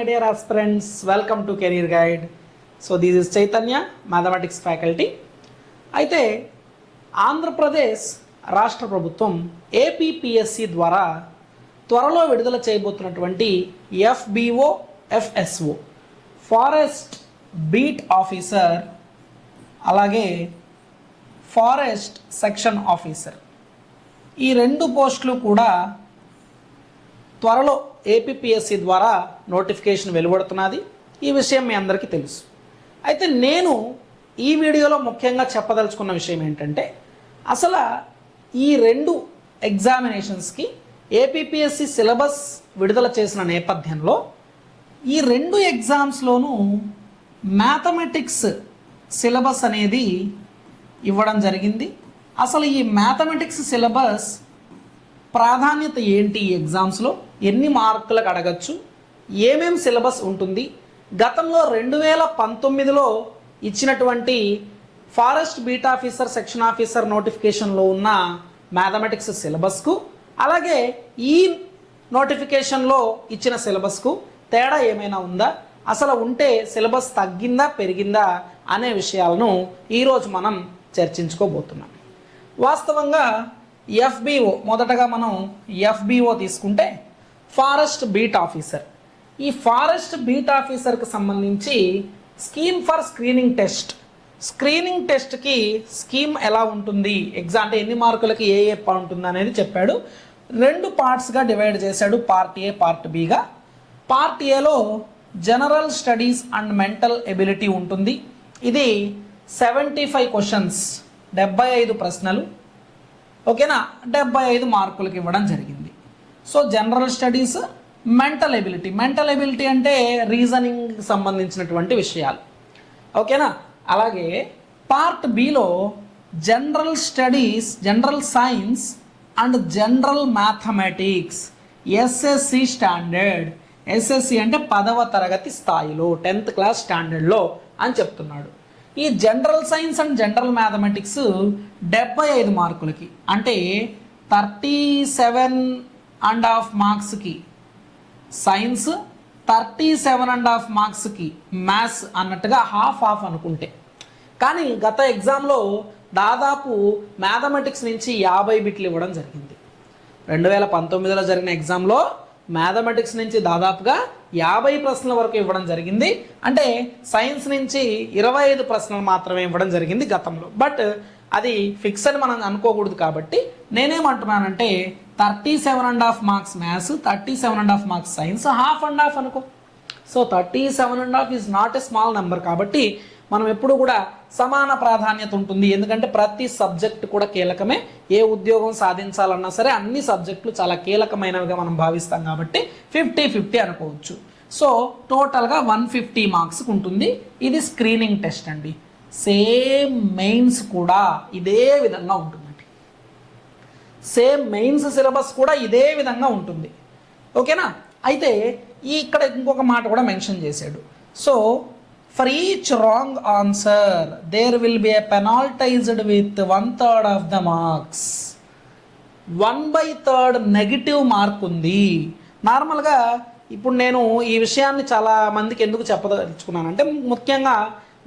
dear aspirants, welcome to Career Guide. So this is Chaitanya, Mathematics faculty. అయితే ఆంధ్రప్రదేశ్ రాష్ట్ర ప్రభుత్వం APPSC ద్వారా త్వరలో విడుదల చేయబోతున్నటువంటి FBO FSO forest beat officer అలాగే ఫారెస్ట్ సెక్షన్ ఆఫీసర్ ఈ రెండు పోస్టులు కూడా త్వరలో ఏపీపీఎస్సి ద్వారా నోటిఫికేషన్ వెలువడుతున్నది. ఈ విషయం మీ అందరికీ తెలుసు. అయితే నేను ఈ వీడియోలో ముఖ్యంగా చెప్పదలుచుకున్న విషయం ఏంటంటే అసలు ఈ రెండు ఎగ్జామినేషన్స్కి ఏపీపీఎస్సి సిలబస్ విడుదల చేసిన నేపథ్యంలో ఈ రెండు ఎగ్జామ్స్లోనూ మ్యాథమెటిక్స్ సిలబస్ అనేది ఇవ్వడం జరిగింది. అసలు ఈ మ్యాథమెటిక్స్ సిలబస్ ప్రాధాన్యత ఏంటి, ఈ ఎగ్జామ్స్లో ఎన్ని మార్కులకు అడగచ్చు, ఏమేం సిలబస్ ఉంటుంది, గతంలో 2019లో ఇచ్చినటువంటి forest beat officer section officer నోటిఫికేషన్లో ఉన్న మ్యాథమెటిక్స్ సిలబస్కు అలాగే ఈ నోటిఫికేషన్లో ఇచ్చిన సిలబస్కు తేడా ఏమైనా ఉందా, అసలు ఉంటే సిలబస్ తగ్గిందా పెరిగిందా అనే విషయాలను ఈరోజు మనం చర్చించుకోబోతున్నాం. వాస్తవంగా ఎఫ్బిఓ మొదటగా మనం ఎఫ్బిఓ తీసుకుంటే ఫారెస్ట్ బీట్ ఆఫీసర్. ఈ ఫారెస్ట్ బీట్ ఆఫీసర్కి సంబంధించి స్కీమ్ ఫర్ స్క్రీనింగ్ టెస్ట్కి స్కీమ్ ఎలా ఉంటుంది, ఎగ్జామ్ అంటే ఎన్ని మార్కులకి ఏ ఉంటుంది అనేది చెప్పాడు. రెండు పార్ట్స్గా డివైడ్ చేశాడు, పార్ట్ ఏ పార్ట్ బిగా. పార్ట్ ఏలో general studies and mental ability ఉంటుంది. ఇది 75 క్వశ్చన్స్, 75 ప్రశ్నలు, ఓకేనా, 75 మార్కులకి ఇవ్వడం జరిగింది. So general studies, mental ability అంటే రీజనింగ్కి సంబంధించినటువంటి విషయాలు, ఓకేనా. అలాగే పార్ట్ బిలో general studies, general science and general mathematics, SSC standard. SSC అంటే 10వ తరగతి స్థాయిలో, 10th క్లాస్ స్టాండర్డ్లో అని చెప్తున్నాడు. ఈ general science and general mathematics 75 మార్కులకి, అంటే 37.5 మార్క్స్కి సైన్స్, 37.5 మార్క్స్కి మ్యాథ్స్ అన్నట్టుగా హాఫ్ అనుకుంటే. కానీ గత ఎగ్జామ్లో దాదాపు మ్యాథమెటిక్స్ నుంచి 50 బిట్లు ఇవ్వడం జరిగింది. 2019లో జరిగిన ఎగ్జామ్లో మ్యాథమెటిక్స్ నుంచి దాదాపుగా 50 ప్రశ్నల వరకు ఇవ్వడం జరిగింది. అంటే సైన్స్ నుంచి 25 ప్రశ్నలు మాత్రమే ఇవ్వడం జరిగింది గతంలో. బట్ అది ఫిక్స్ అని మనం అనుకోకూడదు. కాబట్టి నేనేమంటున్నానంటే 37.5 marks maths, 37.5 marks science, half అనుకో. So 37.5 is not a small number. కాబట్టి మనం ఎప్పుడు కూడా సమాన ప్రాధాన్యత ఉంటుంది. ఎందుకంటే ప్రతి సబ్జెక్ట్ కూడా కీలకమే. ఏ ఉద్యోగం సాధించాలన్నా సరే అన్ని సబ్జెక్టులు చాలా కీలకమైనవిగా మనం భావిస్తాం. కాబట్టి 50-50 అనుకోవచ్చు. సో టోటల్గా 150 మార్క్స్కి ఉంటుంది. ఇది స్క్రీనింగ్ టెస్ట్ అండి. సేమ్ మెయిన్స్ కూడా ఇదే విధంగా ఉంటుందండి. సేమ్ మెయిన్స్ సిలబస్ కూడా ఇదే విధంగా ఉంటుంది, ఓకేనా. అయితే ఇక్కడ ఇంకొక మాట కూడా మెన్షన్ చేశాడు. So for each wrong answer there will be a penalized with 1/3 of the marks. 1/3 negative mark ఉంది. నార్మల్గా ఇప్పుడు నేను ఈ విషయాన్ని చాలా మందికి ఎందుకు చెప్పదలుచుకున్నానంటే ముఖ్యంగా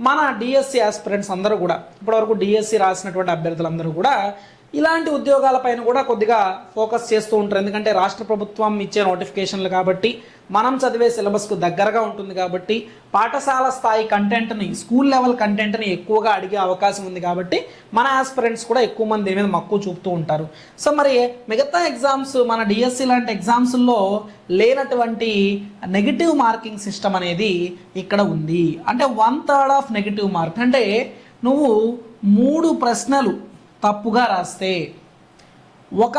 మన డిఎస్సి ఆస్పిరెంట్స్ అందరూ కూడా, ఇప్పటివరకు డిఎస్సి రాసినటువంటి అభ్యర్థులందరూ కూడా ఇలాంటి ఉద్యోగాలపైన కూడా కొద్దిగా ఫోకస్ చేస్తూ ఉంటారు. ఎందుకంటే రాష్ట్ర ప్రభుత్వం ఇచ్చే నోటిఫికేషన్లు కాబట్టి, మనం చదివే సిలబస్కు దగ్గరగా ఉంటుంది కాబట్టి, పాఠశాల స్థాయి కంటెంట్ని, స్కూల్ లెవెల్ కంటెంట్ని ఎక్కువగా అడిగే అవకాశం ఉంది. కాబట్టి మన ఆస్పిరెంట్స్ కూడా ఎక్కువ మంది దీని మీద మక్కువ చూపుతూ ఉంటారు. సో మరి మిగతా ఎగ్జామ్స్, మన డిఎస్సి లాంటి ఎగ్జామ్స్లో లేనటువంటి నెగిటివ్ మార్కింగ్ సిస్టమ్ అనేది ఇక్కడ ఉంది. అంటే 1/3 ఆఫ్ నెగిటివ్ మార్క్. అంటే నువ్వు 3 ప్రశ్నలు తప్పుగా రాస్తే ఒక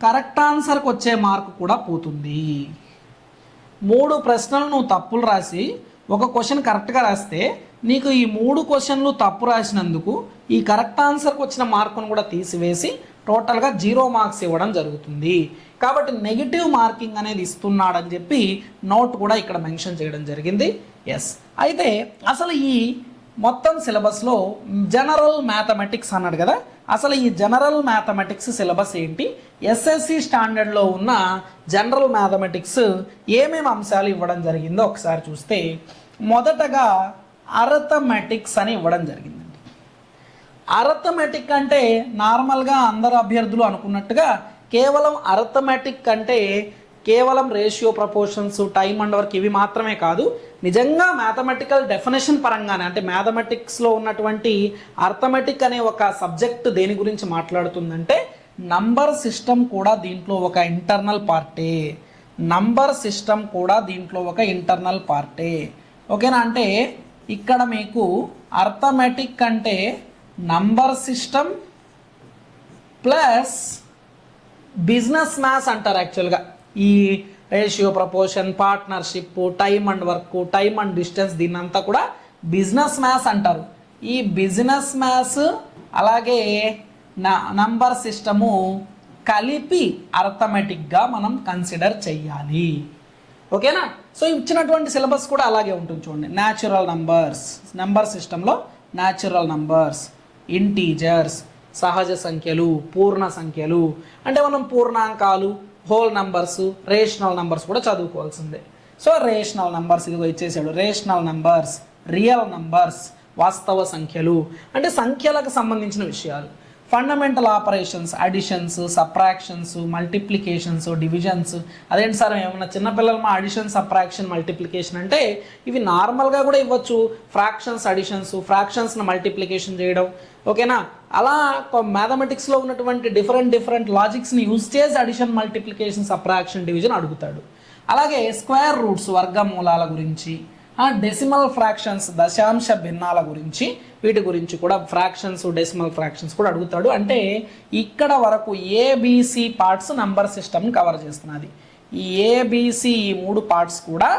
కరెక్ట్ ఆన్సర్కి వచ్చే మార్కు కూడా పోతుంది. 3 ప్రశ్నలు నువ్వు తప్పులు రాసి ఒక క్వశ్చన్ కరెక్ట్గా రాస్తే నీకు ఈ 3 క్వశ్చన్లు తప్పు రాసినందుకు ఈ కరెక్ట్ ఆన్సర్కి వచ్చిన మార్కును కూడా తీసివేసి టోటల్గా 0 మార్క్స్ ఇవ్వడం జరుగుతుంది. కాబట్టి నెగిటివ్ మార్కింగ్ అనేది ఇస్తున్నాడని చెప్పి నోట్ కూడా ఇక్కడ మెన్షన్ చేయడం జరిగింది. ఎస్. అయితే అసలు ఈ మొత్తం సిలబస్లో జనరల్ మ్యాథమెటిక్స్ అన్నాడు కదా, అసలు ఈ జనరల్ మ్యాథమెటిక్స్ సిలబస్ ఏంటి, ఎస్ఎస్సి స్టాండర్డ్లో ఉన్న జనరల్ మ్యాథమెటిక్స్ ఏమేమి అంశాలు ఇవ్వడం జరిగిందో ఒకసారి చూస్తే, మొదటగా అర్థమెటిక్స్ అని ఇవ్వడం జరిగిందండి. అర్థమెటిక్ అంటే నార్మల్గా అందరు అభ్యర్థులు అనుకున్నట్టుగా కేవలం అర్థమెటిక్ అంటే కేవలం ratio, proportions, time and work ఇవి మాత్రమే కాదు. నిజంగా మ్యాథమెటికల్ డెఫినేషన్ పరంగానే అంటే మ్యాథమెటిక్స్లో ఉన్నటువంటి అర్థమెటిక్ అనే ఒక సబ్జెక్ట్ దేని గురించి మాట్లాడుతుందంటే నంబర్ సిస్టమ్ కూడా దీంట్లో ఒక ఇంటర్నల్ పార్టే. నంబర్ సిస్టమ్ కూడా దీంట్లో ఒక ఇంటర్నల్ పార్టే. ఓకేనా? అంటే ఇక్కడ మీకు అర్థమెటిక్ అంటే number system plus business maths అంటారు. యాక్చువల్గా ఈ ratio, proportion, partnership, time and work, time and distance దీన్నంతా కూడా బిజినెస్ మ్యాథ్స్ అంటారు. ఈ బిజినెస్ మ్యాథ్స్ అలాగే నంబర్ సిస్టము కలిపి అర్థమెటిక్గా మనం కన్సిడర్ చెయ్యాలి. ఓకేనా? సో ఇచ్చినటువంటి సిలబస్ కూడా అలాగే ఉంటుంది చూడండి. న్యాచురల్ నంబర్స్, నంబర్ సిస్టంలో న్యాచురల్ నంబర్స్, ఇంటీజర్స్, సహజ సంఖ్యలు, పూర్ణ సంఖ్యలు, అంటే మనం పూర్ణాంకాలు, హోల్ నంబర్స్, రేషనల్ నంబర్స్ కూడా చదువుకోవాల్సిందే. సో రేషనల్ నంబర్స్ ఇదిగో ఇచ్చేసాడు. రేషనల్ నంబర్స్, రియల్ నంబర్స్, వాస్తవ సంఖ్యలు అంటే సంఖ్యలకు సంబంధించిన విషయాలు. Fundamental operations, additions, subtractions, multiplications, divisions. అదేంటి సార్ ఏమన్నా చిన్నపిల్లలు మా అడిషన్, సబ్ట్రాక్షన్, మల్టిప్లికేషన్ అంటే ఇవి నార్మల్గా కూడా ఇవ్వచ్చు. ఫ్రాక్షన్స్ అడిషన్స్, ఫ్రాక్షన్స్ని మల్టిప్లికేషన్ చేయడం. ఓకేనా? అలా మ్యాథమెటిక్స్లో ఉన్నటువంటి డిఫరెంట్ లాజిక్స్ని యూజ్ చేసి అడిషన్, మల్టిప్లికేషన్, సబ్ట్రాక్షన్, డివిజన్ అడుగుతాడు. అలాగే స్క్వేర్ రూట్స్, వర్గమూలాల గురించి, డెసిమల్ ఫ్రాక్షన్స్, దశాంశ భిన్నాల గురించి, వీటి గురించి కూడా ఫ్రాక్షన్స్, డెసిమల్ ఫ్రాక్షన్స్ కూడా అడుగుతాడు. అంటే ఇక్కడ వరకు ఏబిసి పార్ట్స్ నంబర్ సిస్టమ్ని కవర్ చేస్తున్నది. ఈ ఏబిసి ఈ 3 పార్ట్స్ కూడా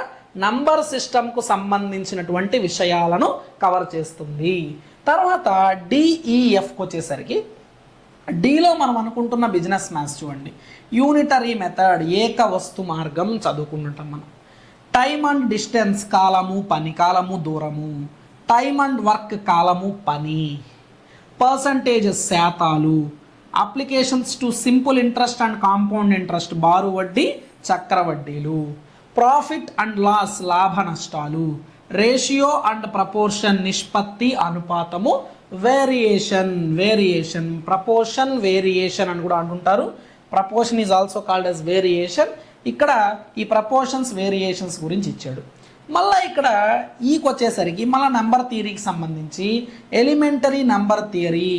నంబర్ సిస్టమ్కు సంబంధించినటువంటి విషయాలను కవర్ చేస్తుంది. తర్వాత డిఈఎఫ్కి వచ్చేసరికి డీలో మనం అనుకుంటున్న బిజినెస్ మ్యాథ్స్ చూడండి. యూనిటరీ మెథడ్, ఏక వస్తు మార్గం చదువుకుంటాం మనం. టైమ్ అండ్ డిస్టెన్స్, కాలము, పని, కాలము, దూరము. టైమ్ అండ్ వర్క్, కాలము, పని. పర్సంటేజెస్, శాతాలు. Applications to simple interest and compound interest, బారు వడ్డీ, చక్రవడ్డీలు. ప్రాఫిట్ అండ్ లాస్, లాభ నష్టాలు. రేషియో అండ్ ప్రపోర్షన్, నిష్పత్తి, అనుపాతము. వేరియేషన్, ప్రపోర్షన్, వేరియేషన్ అని కూడా అంటుంటారు. Proportion is also called as variation. ఇక్కడ ఈ ప్రపోర్షన్స్, వేరియేషన్స్ గురించి ఇచ్చాడు. మళ్ళీ ఇక్కడ ఈకి వచ్చేసరికి మళ్ళీ నెంబర్ థియరీకి సంబంధించి ఎలిమెంటరీ నెంబర్ థియరీ,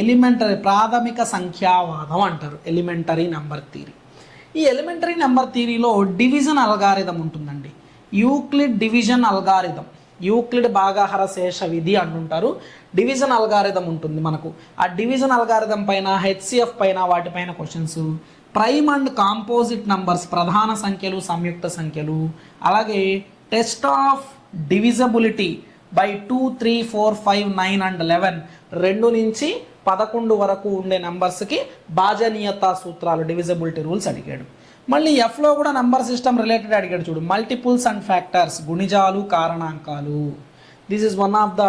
ఎలిమెంటరీ ప్రాథమిక సంఖ్యావాదం అంటారు. Elementary number theory. ఈ ఎలిమెంటరీ నెంబర్ థియరీలో డివిజన్ అల్గారిథం ఉంటుందండి. యూక్లిడ్ డివిజన్ అల్గారిథం, యూక్లిడ్ భాగాహార శేష విధి అంటుంటారు. డివిజన్ అల్గారిథం ఉంటుంది మనకు. ఆ డివిజన్ అల్గారిథం పైన, హెచ్సిఎఫ్ పైన, వాటిపైన questions. Prime and composite numbers, ప్రధాన సంఖ్యలు, సంయుక్త సంఖ్యలు. అలాగే test of divisibility by 2, 3, 4, 5, 9 and 11, 2 నుంచి 11 వరకు ఉండే నెంబర్స్కి భాజనీయతా సూత్రాలు, డివిజబిలిటీ రూల్స్ అడిగాడు. మళ్ళీ ఎఫ్లో కూడా నెంబర్ సిస్టమ్ రిలేటెడ్ అడిగాడు చూడు. మల్టిపుల్స్ అండ్ ఫ్యాక్టర్స్, గుణిజాలు, కారణాంకాలు. This is one of the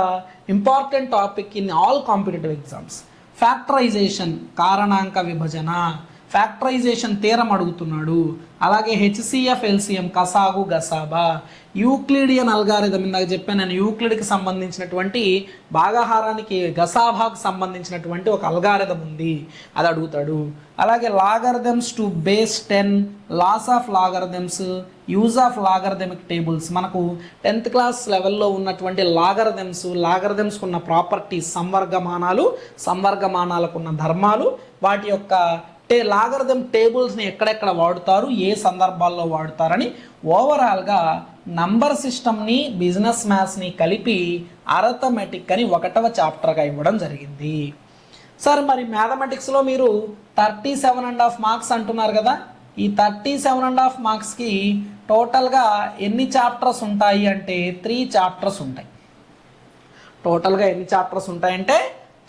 important topic in all competitive exams. Factorisation, కారణాంక విభజన. ఫ్యాక్టరైజేషన్ థీరం అడుగుతున్నాడు. అలాగే హెచ్సిఎఫ్, ఎల్సిఎం, కసాగు, గసాబా. యూక్లిడియన్ అల్గారిథం, ఇందాక చెప్పాను నేను, యూక్లిడ్కి సంబంధించినటువంటి భాగాహారానికి, గసాబాకు సంబంధించినటువంటి ఒక అల్గారిథం ఉంది, అది అడుగుతాడు. అలాగే logarithms to base 10, laws of logarithms, use of logarithmic tables. మనకు 10th క్లాస్ లెవెల్లో ఉన్నటువంటి లాగరిథమ్స్కు ఉన్న ప్రాపర్టీస్, సంవర్గమానాలు, సంవర్గమానాలకు ఉన్న ధర్మాలు, వాటి యొక్క లాగరిథం టేబుల్స్ని ఎక్కడెక్కడ వాడుతారు, ఏ సందర్భాల్లో వాడుతారని ఓవరాల్గా నంబర్ సిస్టమ్ని, బిజినెస్ మ్యాథ్స్ని కలిపి అర్థమెటిక్ అని 1వ చాప్టర్గా ఇవ్వడం జరిగింది. సార్ మరి మ్యాథమెటిక్స్లో మీరు 37.5 మార్క్స్ అంటున్నారు కదా. ఈ 37.5 మార్క్స్కి టోటల్గా ఎన్ని చాప్టర్స్ ఉంటాయి అంటే 3 చాప్టర్స్ ఉంటాయి. టోటల్గా ఎన్ని చాప్టర్స్ ఉంటాయంటే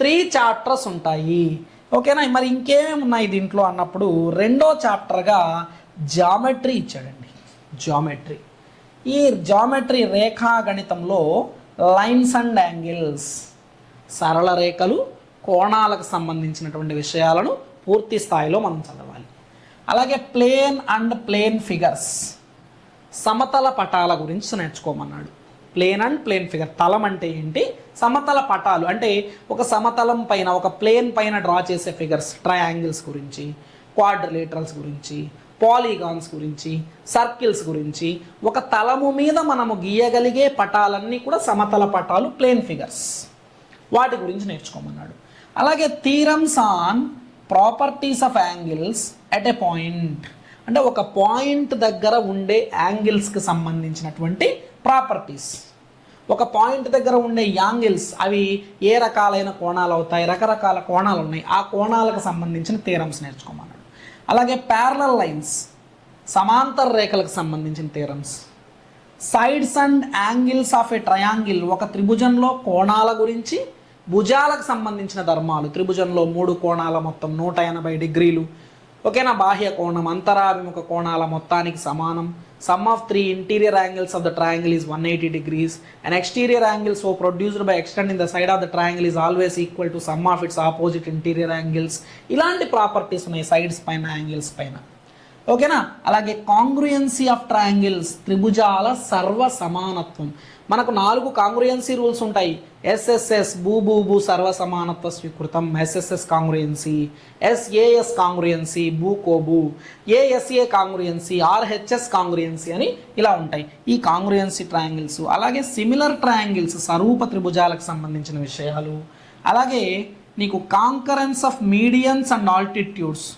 3 చాప్టర్స్ ఉంటాయి. ఓకేనా? మరి ఇంకేమేమి ఉన్నాయి దీంట్లో అన్నప్పుడు 2వ చాప్టర్గా జామెట్రీ ఇచ్చాడండి. జామెట్రీ, ఈ జామెట్రీ రేఖాగణితంలో లైన్స్ అండ్ యాంగిల్స్, సరళ రేఖలు, కోణాలకు సంబంధించినటువంటి విషయాలను పూర్తి స్థాయిలో మనం చదవాలి. అలాగే ప్లేన్ అండ్ ప్లేన్ ఫిగర్స్, సమతల పటాల గురించి నేర్చుకోమన్నాడు. ప్లేన్ అండ్ ప్లేన్ ఫిగర్, తలం అంటే ఏంటి, సమతల పటాలు అంటే ఒక సమతలం పైన ఒక ప్లేన్ పైన డ్రా చేసే ఫిగర్స్, ట్రయాంగిల్స్ గురించి, క్వాడ్రిలేటరల్స్ గురించి, పాలిగాన్స్ గురించి, సర్కిల్స్ గురించి, ఒక తలము మీద మనము గీయగలిగే పటాలన్నీ కూడా సమతల పటాలు, ప్లేన్ ఫిగర్స్, వాటి గురించి నేర్చుకోమన్నాడు. అలాగే theorems on properties of angles at a point, అంటే ఒక పాయింట్ దగ్గర ఉండే యాంగిల్స్కి సంబంధించినటువంటి ప్రాపర్టీస్. ఒక పాయింట్ దగ్గర ఉండే యాంగిల్స్ అవి ఏ రకాలైన కోణాలు అవుతాయి, రకరకాల కోణాలు ఉన్నాయి, ఆ కోణాలకు సంబంధించిన థీరమ్స్ నేర్చుకోమన్నాడు. అలాగే ప్యారలల్ లైన్స్, సమాంతర రేఖలకు సంబంధించిన theorems. Sides and angles of a triangle, ఒక త్రిభుజంలో కోణాల గురించి, భుజాలకు సంబంధించిన ధర్మాలు. త్రిభుజంలో 3 కోణాల మొత్తం 180 డిగ్రీలు, ఓకేనా, బాహ్య కోణం అంతరాభిముఖ కోణాల మొత్తానికి సమానం. Some of 3 interior angles of the triangle is 180 degrees. An exterior angle so produced by extending the side of the triangle is always equal to sum of its opposite interior angles. ఇలాంటి properties ఉన్నాయి sides పైన, angles పైన, ఓకేనా. అలాగే కాంగ్రుయెన్సీ of triangles, త్రిభుజాల సర్వ సమానత్వం. మనకు 4 కాంగ్రుయెన్సీ rules ఉంటాయి. ఎస్ఎస్ఎస్ భూ భూ భూ సర్వ సమానత్వ స్వీకృతం, ఎస్ఎస్ఎస్ కాంగ్రుయెన్సీ, ఎస్ఏఎస్ కాంగ్రుయెన్సీ భూ కో భూ, ఏఎస్ఏ కాంగ్రుయెన్సీ, ఆర్హెచ్ఎస్ కాంగ్రుయెన్సీ అని ఇలా ఉంటాయి ఈ కాంగ్రుయెన్సీ ట్రయాంగిల్స్. అలాగే సిమిలర్ ట్రయాంగిల్స్, స్వరూప త్రిభుజాలకు సంబంధించిన విషయాలు. అలాగే నీకు concurrence of medians and altitudes,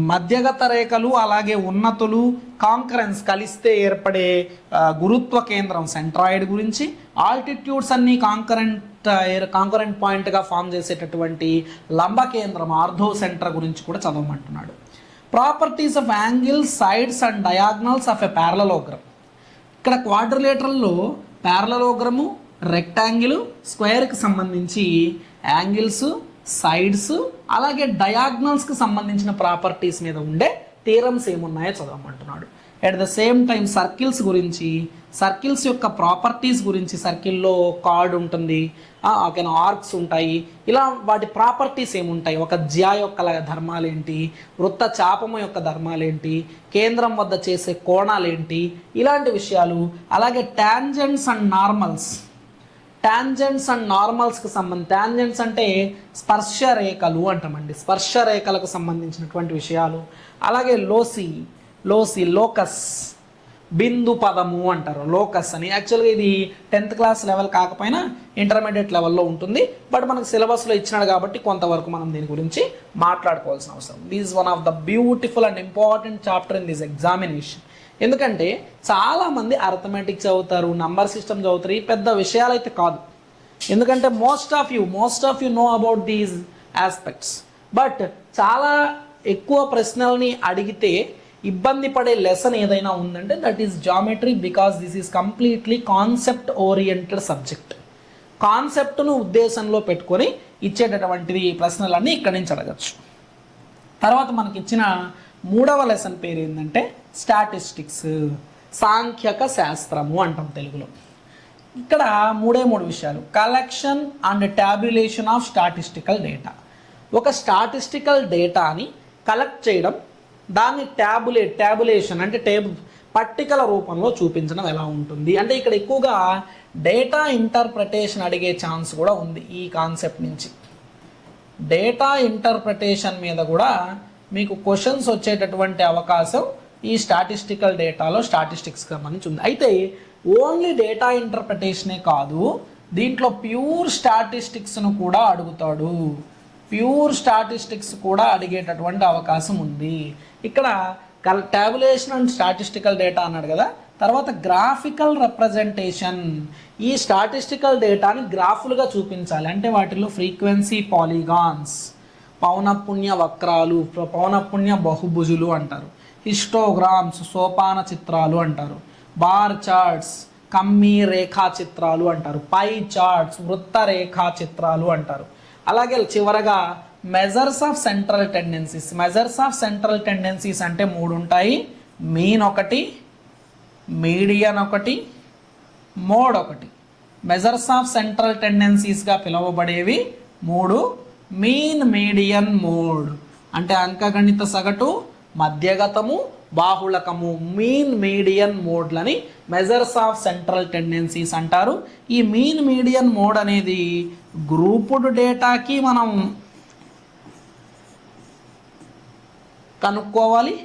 మధ్యగత రేఖలు అలాగే ఉన్నతులు కాంకరెన్స్ కలిస్తే ఏర్పడే గురుత్వ కేంద్రం సెంట్రాయిడ్ గురించి, ఆల్టిట్యూడ్స్ అన్నీ కాంకరెంట్ పాయింట్గా ఫామ్ చేసేటటువంటి లంబ కేంద్రం ఆర్థో సెంటర్ గురించి కూడా చదవమంటున్నాడు. Properties of angles, sides and diagonals of a parallelogram. ఇక్కడ క్వాడ్రిలేటరల్లో ప్యారలలోగ్రము, రెక్టాంగిల్, స్క్వేర్కి సంబంధించి యాంగిల్స్, సైడ్స్ అలాగే డయాగ్నల్స్కి సంబంధించిన ప్రాపర్టీస్ మీద ఉండే థీరమ్స్ ఏమున్నాయో చదవమంటున్నాడు. At the same time circles గురించి, సర్కిల్స్ యొక్క ప్రాపర్టీస్ గురించి, సర్కిల్లో కార్డ్ ఉంటుంది, ఓకేనా, ఆర్క్స్ ఉంటాయి, ఇలా వాటి ప్రాపర్టీస్ ఏముంటాయి, ఒక జ్యా యొక్క ధర్మాలు ఏంటి, వృత్త చాపము యొక్క ధర్మాలు ఏంటి, కేంద్రం వద్ద చేసే కోణాలు ఏంటి, ఇలాంటి విషయాలు. అలాగే tangents and normals, tangents and నార్మల్స్కి సంబంధించి, టాంజెంట్స్ అంటే స్పర్శ రేఖలు అంటామండి, స్పర్శ రేఖలకు సంబంధించినటువంటి విషయాలు. అలాగే లోసి లోకస్, బిందు పదము అంటారు, లోకస్ అని. యాక్చువల్గా ఇది 10th క్లాస్ లెవెల్ కాకపోయినా ఇంటర్మీడియట్ లెవెల్లో ఉంటుంది, బట్ మనకు సిలబస్లో ఇచ్చినాడు కాబట్టి కొంతవరకు మనం దీని గురించి మాట్లాడుకోవాల్సిన అవసరం. This one of the beautiful and important chapter in this examination. ఎందుకంటే చాలామంది అర్థమెటిక్స్ చదువుతారు, నంబర్ సిస్టమ్ చదువుతారు, ఈ పెద్ద విషయాలు అయితే కాదు. ఎందుకంటే most of you know about these aspects, but చాలా ఎక్కువ ప్రశ్నల్ని అడిగితే ఇబ్బంది పడే లెసన్ ఏదైనా ఉందంటే that is geometry, because this is completely concept oriented subject. కాన్సెప్ట్ను ఉద్దేశంలో పెట్టుకొని ఇచ్చేటటువంటిది ప్రశ్నలన్నీ ఇక్కడి నుంచి అడగచ్చు. తర్వాత మనకి ఇచ్చిన 3వ లెసన్ పేరు ఏంటంటే స్టాటిస్టిక్స్, సాంఖ్యక శాస్త్రము అంటాం తెలుగులో. ఇక్కడ 3 విషయాలు. Collection and tabulation of statistical data. ఒక స్టాటిస్టికల్ డేటాని కలెక్ట్ చేయడం, దాన్ని ట్యాబులేషన్ అంటే పట్టికల రూపంలో చూపించడం ఎలా ఉంటుంది అంటే ఇక్కడ ఎక్కువగా డేటా ఇంటర్ప్రిటేషన్ అడిగే ఛాన్స్ కూడా ఉంది. ఈ కాన్సెప్ట్ నుంచి డేటా ఇంటర్ప్రిటేషన్ మీద కూడా మీకు క్వశ్చన్స్ వచ్చేటటువంటి అవకాశం ఈ స్టాటిస్టికల్ డేటాలో స్టాటిస్టిక్స్ సంబంధించి ఉంది. అయితే ఓన్లీ డేటా ఇంటర్ప్రిటేషనే కాదు, దీంట్లో ప్యూర్ స్టాటిస్టిక్స్ను కూడా అడుగుతాడు. ప్యూర్ స్టాటిస్టిక్స్ కూడా అడిగేటటువంటి అవకాశం ఉంది. ఇక్కడ ట్యాబులేషన్ అండ్ స్టాటిస్టికల్ డేటా అన్నాడు కదా, తర్వాత గ్రాఫికల్ రిప్రజెంటేషన్. ఈ స్టాటిస్టికల్ డేటాని గ్రాఫులుగా చూపించాలి, అంటే వాటిలో ఫ్రీక్వెన్సీ పాలిగాన్స్, పౌనఃపున్య వక్రాలు, పౌనఃపున్య బహుభుజులు అంటారు, హిస్టోగ్రామ్స్ సోపాన చిత్రాలు అంటారు, బార్ చార్ట్స్ కమ్మీ రేఖా చిత్రాలు అంటారు, పై చార్ట్స్ వృత్త రేఖా చిత్రాలు అంటారు. అలాగే చివరగా measures of central tendencies. Measures of central tendencies అంటే 3 ఉంటాయి, మీన్ ఒకటి, మీడియన్ ఒకటి, మోడ్ ఒకటి. మెజర్స్ ఆఫ్ సెంట్రల్ టెండెన్సీస్గా పిలువబడేవి 3. మీన్, మీడియన్, మోడ్ అంటే అంకగణిత సగటు, మధ్యగతము, బాహుళకము. మీన్, మీడియన్, మోడ్లని మెజర్స్ ఆఫ్ సెంట్రల్ టెండెన్సీస్ అంటారు. ఈ మీన్, మీడియన్, మోడ్ అనేది గ్రూపుడ్ డేటాకి మనం కనుక్కోవాలి,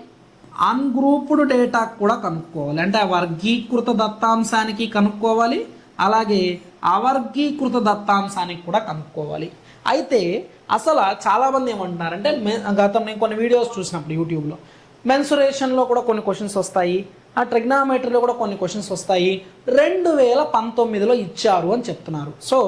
అన్గ్రూప్డ్ డేటా కూడా కనుక్కోవాలి. అంటే వర్గీకృత దత్తాంశానికి కనుక్కోవాలి, అలాగే అవర్గీకృత దత్తాంశానికి కూడా కనుక్కోవాలి. అయితే అసలు చాలామంది ఏమంటున్నారంటే నేను కొన్ని వీడియోస్ చూసినప్పుడు యూట్యూబ్లో మెన్సురేషన్లో కూడా కొన్ని క్వశ్చన్స్ వస్తాయి, ఆ ట్రిగ్నామెట్రీలో కూడా కొన్ని క్వశ్చన్స్ వస్తాయి, 2019లో ఇచ్చారు అని చెప్తున్నారు. సో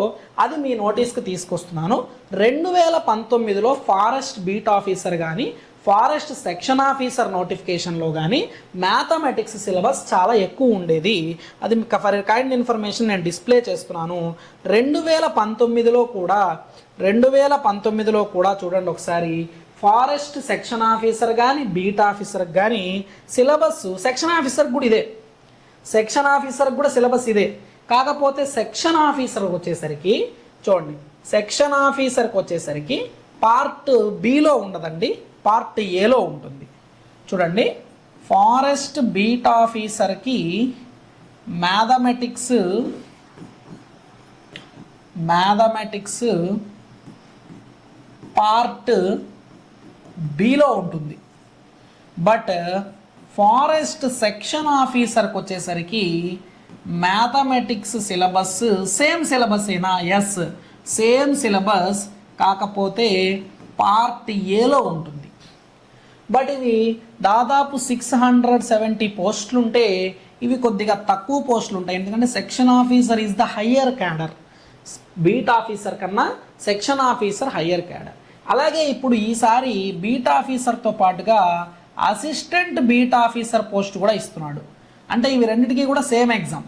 అది మీ నోటీస్కి తీసుకొస్తున్నాను. 2019లో ఫారెస్ట్ బీట్ ఆఫీసర్ కానీ ఫారెస్ట్ సెక్షన్ ఆఫీసర్ నోటిఫికేషన్లో కానీ మ్యాథమెటిక్స్ సిలబస్ చాలా ఎక్కువ ఉండేది. అది ఫర్ కైండ్ ఇన్ఫర్మేషన్ నేను డిస్ప్లే చేస్తున్నాను. 2019లో కూడా చూడండి ఒకసారి, ఫారెస్ట్ సెక్షన్ ఆఫీసర్ కానీ బీట్ ఆఫీసర్ కానీ సిలబస్, సెక్షన్ ఆఫీసర్ కూడా ఇదే, సెక్షన్ ఆఫీసర్ కూడా సిలబస్ ఇదే. కాకపోతే సెక్షన్ ఆఫీసర్కి వచ్చేసరికి చూడండి, సెక్షన్ ఆఫీసర్కి వచ్చేసరికి పార్ట్ బిలో ఉండదండి, పార్ట్ ఏలో ఉంటుంది. చూడండి, ఫారెస్ట్ బీట్ ఆఫీసర్కి మ్యాథమెటిక్స్ పార్ట్ బిలో ఉంటుంది. బట్ ఫారెస్ట్ సెక్షన్ ఆఫీసర్కి వచ్చేసరికి మ్యాథమెటిక్స్ సిలబస్ సేమ్ సిలబస్ ఏనా? ఎస్, సేమ్ సిలబస్, కాకపోతే పార్ట్ ఏలో ఉంటుంది. బట్ ఇవి దాదాపు 670 పోస్టులు ఉంటే ఇవి కొద్దిగా తక్కువ పోస్టులు ఉంటాయి. ఎందుకంటే section officer is the higher cadre, beat officer కన్నా సెక్షన్ ఆఫీసర్ హయ్యర్ క్యాడర్. అలాగే ఇప్పుడు ఈసారి బీట్ ఆఫీసర్తో పాటుగా అసిస్టెంట్ బీట్ ఆఫీసర్ పోస్ట్ కూడా ఇస్తున్నాడు. అంటే ఇవి రెండింటికి కూడా same exam,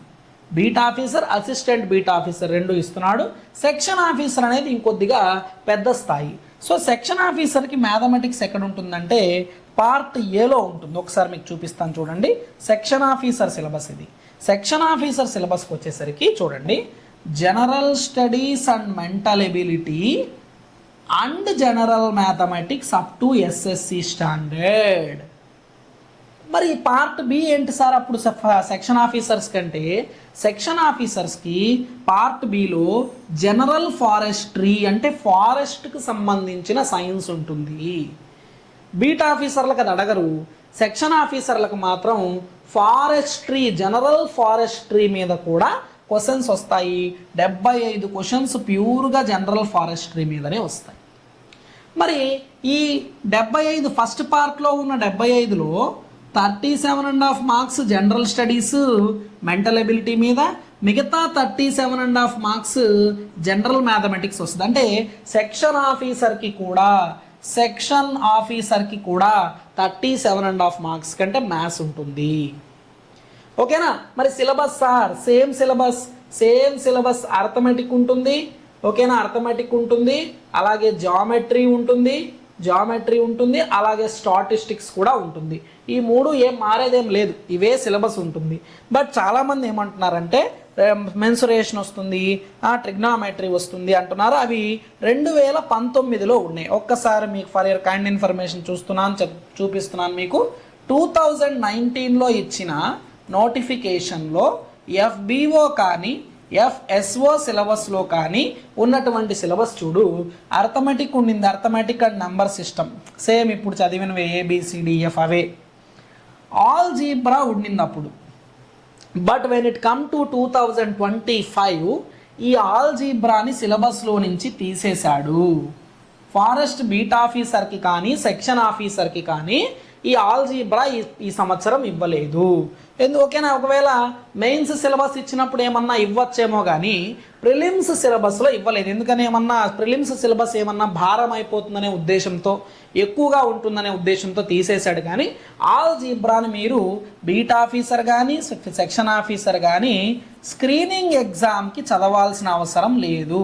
beat officer, assistant beat officer రెండు ఇస్తున్నాడు. సెక్షన్ ఆఫీసర్ అనేది ఇంకొద్దిగా పెద్ద స్థాయి. సో సెక్షన్ ఆఫీసర్కి మ్యాథమెటిక్స్ ఎక్కడ ఉంటుందంటే పార్ట్ ఏలో ఉంటుంది. ఒకసారి మీకు చూపిస్తాను చూడండి, సెక్షన్ ఆఫీసర్ సిలబస్ ఇది. సెక్షన్ ఆఫీసర్ సిలబస్కి వచ్చేసరికి చూడండి, general studies and mental ability and general mathematics up to SSC standard. మరి పార్ట్ బి ఏంటి సార్? అప్పుడు సెక్షన్ ఆఫీసర్స్ కంటే సెక్షన్ ఆఫీసర్స్కి పార్ట్ బిలో జనరల్ ఫారెస్ట్రీ అంటే ఫారెస్ట్కి సంబంధించిన సైన్స్ ఉంటుంది. బీట్ ఆఫీసర్లకు అది అడగరు, సెక్షన్ ఆఫీసర్లకు మాత్రం ఫారెస్ట్రీ, జనరల్ ఫారెస్ట్రీ మీద కూడా క్వశ్చన్స్ వస్తాయి. 75 క్వశ్చన్స్ ప్యూర్గా జనరల్ ఫారెస్ట్రీ మీదనే వస్తాయి. మరి ఈ 75 ఫస్ట్ పార్ట్లో ఉన్న 75లో 37.5 marks general studies mental ability మీద, మిగతా 37.5 మార్క్స్ జనరల్ మ్యాథమెటిక్స్ వస్తుంది. అంటే సెక్షన్ ఆఫీసర్కి కూడా 37.5 మార్క్స్ కంటే మ్యాథ్స్ ఉంటుంది. ఓకేనా? మరి syllabus sir same syllabus arithmetic ఉంటుంది. ఓకేనా? అర్థమెటిక్ ఉంటుంది, అలాగే జామెట్రీ ఉంటుంది, అలాగే స్టాటిస్టిక్స్ కూడా ఉంటుంది. ఈ మూడు ఏం మారేదేం లేదు, ఇవే సిలబస్ ఉంటుంది. బట్ చాలామంది ఏమంటున్నారంటే మెన్సురేషన్ వస్తుంది, ట్రిగ్నామెట్రీ వస్తుంది అంటున్నారు. అవి 2019లో ఉన్నాయి. ఒక్కసారి మీకు ఫర్ యువర్ కైండ్ ఇన్ఫర్మేషన్ చూపిస్తున్నాను మీకు. 2019లో ఇచ్చిన నోటిఫికేషన్లో ఎఫ్బిఓ కానీ ఎఫ్ఎస్ఓ సిలబస్లో కానీ ఉన్నటువంటి సిలబస్ చూడు. అర్థమెటిక్ ఉండింది, arithmetic and number system same ఇప్పుడు చదివినవి ABCDF అవే. ఆల్జీబ్రా ఉండింది అప్పుడు. But when it come to 2025 ఈ ఆల్జీబ్రాని సిలబస్లో నుంచి తీసేశాడు. ఫారెస్ట్ బీట్ ఆఫీసర్కి కానీ సెక్షన్ ఆఫీసర్కి కానీ ఈ ఆల్జీబ్రా ఈ సంవత్సరం ఇవ్వలేదు. ఓకేనా? ఒకవేళ మెయిన్స్ సిలబస్ ఇచ్చినప్పుడు ఏమన్నా ఇవ్వచ్చేమో కానీ ప్రిలిమ్స్ సిలబస్లో ఇవ్వలేదు. ఎందుకని ఏమన్నా ప్రిలిమ్స్ సిలబస్ ఏమన్నా భారం అయిపోతుందనే ఉద్దేశంతో, ఎక్కువగా ఉంటుందనే ఉద్దేశంతో తీసేశాడు. కానీ ఆల్జీబ్రాని మీరు బీట్ ఆఫీసర్ కానీ సెక్షన్ ఆఫీసర్ కానీ స్క్రీనింగ్ ఎగ్జామ్కి చదవాల్సిన అవసరం లేదు,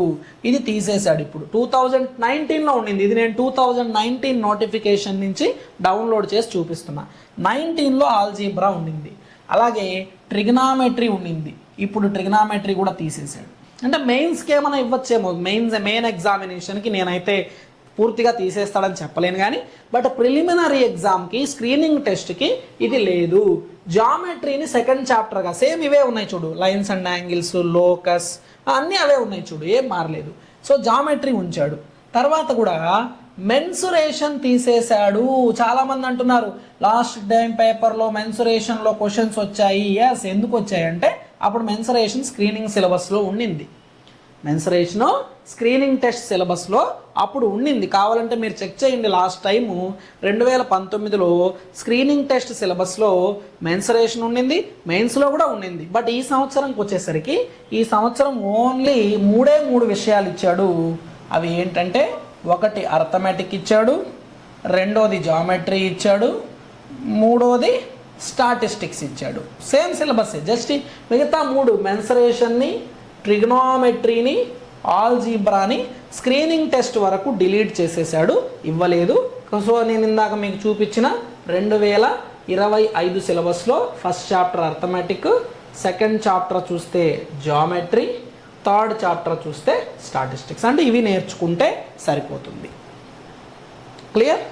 ఇది తీసేశాడు. ఇప్పుడు 2019లో ఉండింది, ఇది నేను 2019 నోటిఫికేషన్ నుంచి డౌన్లోడ్ చేసి చూపిస్తున్నా. 19లో ఆల్జీబ్రా ఉండింది, అలాగే ట్రిగ్నామెట్రీ ఉండింది. ఇప్పుడు ట్రిగ్నామెట్రీ కూడా తీసేశాడు. అంటే మెయిన్స్కి ఏమైనా ఇవ్వచ్చేమో, మెయిన్ ఎగ్జామినేషన్కి నేనైతే పూర్తిగా తీసేస్తాడని చెప్పలేను కానీ, బట్ ప్రిలిమినరీ ఎగ్జామ్కి స్క్రీనింగ్ టెస్ట్కి ఇది లేదు. జామెట్రీని సెకండ్ చాప్టర్గా సేమ్ ఇవే ఉన్నాయి చూడు, లైన్స్ అండ్ యాంగిల్స్, లోకస్ అన్నీ అవే ఉన్నాయి చూడు, ఏం మారలేదు. సో జామెట్రీ ఉంచాడు. తర్వాత కూడా మెన్సురేషన్ తీసేశాడు. చాలామంది అంటున్నారు లాస్ట్ టైం పేపర్లో మెన్సురేషన్లో క్వశ్చన్స్ వచ్చాయి. ఎస్, ఎందుకు వచ్చాయంటే అప్పుడు మెన్సురేషన్ స్క్రీనింగ్ సిలబస్లో ఉండింది. మెన్సురేషను స్క్రీనింగ్ టెస్ట్ సిలబస్లో అప్పుడు ఉండింది. కావాలంటే మీరు చెక్ చేయండి, లాస్ట్ టైము 2019లో స్క్రీనింగ్ టెస్ట్ సిలబస్లో మెన్సురేషన్ ఉండింది, మెయిన్స్లో కూడా ఉండింది. బట్ ఈ సంవత్సరంకి వచ్చేసరికి ఈ సంవత్సరం ఓన్లీ 3 విషయాలు ఇచ్చాడు. అవి ఏంటంటే, ఒకటి అర్థమెటిక్ ఇచ్చాడు, రెండోది జామెట్రీ ఇచ్చాడు, మూడోది స్టాటిస్టిక్స్ ఇచ్చాడు. సేమ్ సిలబస్, జస్ట్ మిగతా 3 మెన్సురేషన్ని, ట్రిగ్నోమెట్రీని, ఆల్జీబ్రాని స్క్రీనింగ్ టెస్ట్ వరకు డిలీట్ చేసేసాడు, ఇవ్వలేదు. సో నేను ఇందాక మీకు చూపించిన 2025 సిలబస్లో first chapter arithmetic, second chapter చూస్తే జామెట్రీ, థర్డ్ చాప్టర్ చూస్తే స్టాటిస్టిక్స్. అంటే ఇవి నేర్చుకుంటే సరిపోతుంది. క్లియర్?